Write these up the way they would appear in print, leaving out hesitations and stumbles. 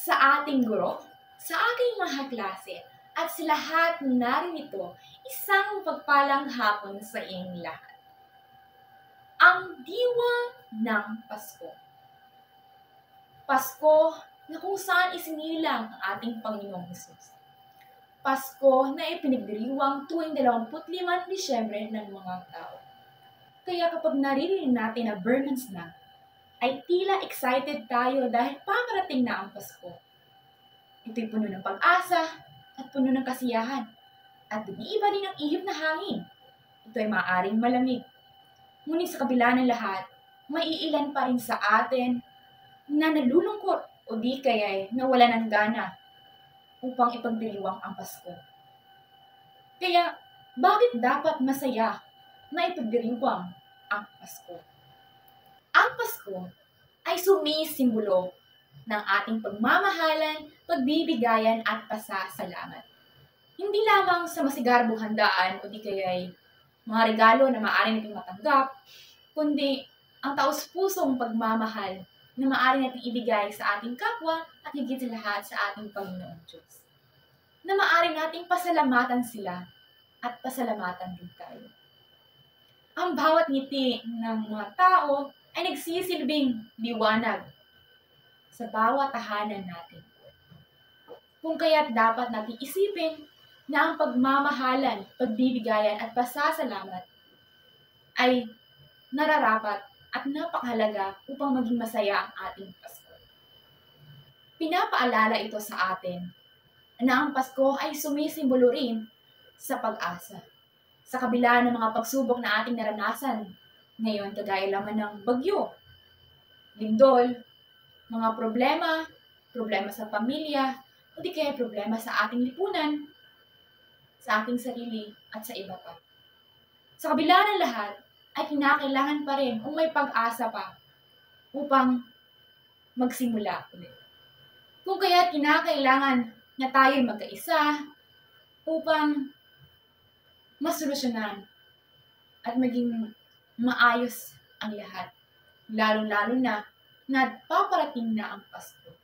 sa ating guro, sa aking mga klase, at sa lahat na narinito, isang pagpalang hapon sa inyong lahat. Ang diwa ng Pasko. Pasko na kung saan isinilang ang ating Panginoong Hesus. Pasko na ipinagdiriwang tuwing 25 Disyembre ng mga tao. Kaya kapag naririnig natin na Burmans na, ay tila excited tayo dahil paparating na ang Pasko. Ito'y puno ng pag-asa at puno ng kasiyahan. At umiiba din ang ihip na hangin. Ito ay maaaring malamig. Ngunit sa kabila ng lahat, may iilan pa rin sa atin na nalulungkot o di kaya'y nawala ng gana upang ipagdiriwang ang Pasko. Kaya, bakit dapat masaya na ipagdiriwang ang Pasko? Ang Pasko ay sumisimbolo ng ating pagmamahalan, pagbibigayan at pasasalamat. Hindi lamang sa masigarbong handaan o di kaya'y mga regalo na maaari nating matanggap, kundi ang taos-pusong pagmamahal na maaari nating ibigay sa ating kapwa at higit sa lahat sa ating Panginoong Diyos. Na maaari nating pasalamatan sila at pasalamatan din tayo. Ang bawat ngiti ng mga tao ay nagsisilbing liwanag sa bawat tahanan natin. Kung kaya't dapat natin isipin na ang pagmamahalan, pagbibigayan at pasasalamat ay nararapat at napakahalaga upang maging masaya ang ating Pasko. Pinapaalala ito sa atin na ang Pasko ay sumisimbolo rin sa pag-asa. Sa kabila ng mga pagsubok na ating naranasan, ngayon kagaya lamang ng bagyo, lindol, mga problema sa pamilya, o di kaya problema sa ating lipunan, sa ating sarili at sa iba pa. Sa kabila ng lahat, ay kinakailangan pa rin kung may pag-asa pa upang magsimula ulit. Kung kaya kinakailangan na tayo'y magkaisa upang masolusyonan at maging maayos ang lahat. Lalo-lalo na paparating na ang Pasko.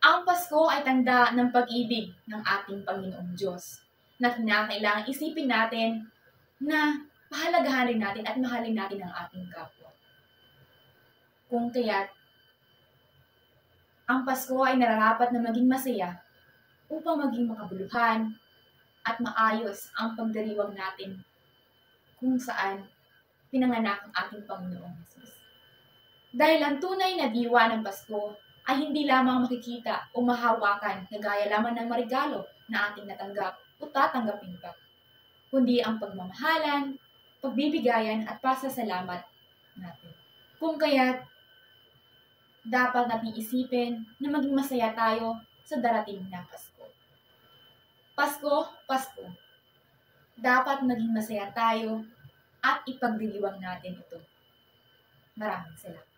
Ang Pasko ay tanda ng pag-ibig ng ating Panginoong Diyos na kinakailangan isipin natin na pahalagahan rin natin at mahalin natin ang ating kapwa. Kung kaya't ang Pasko ay nararapat na maging masaya upang maging makabuluhan at maayos ang pagdiriwang natin kung saan pinanganak ang ating Panginoong Hesus. Dahil ang tunay na diwa ng Pasko ay hindi lamang makikita o mahawakan na gaya lamang ng marigalo na ating natanggap o tatanggapin pa, kundi ang pagmamahalan, pagbibigayan at pasasalamat natin. Kung kaya't dapat natin isipin na maging masaya tayo sa darating na Pasko. Pasko, dapat maging masaya tayo at ipagdiriwang natin ito. Maraming salamat.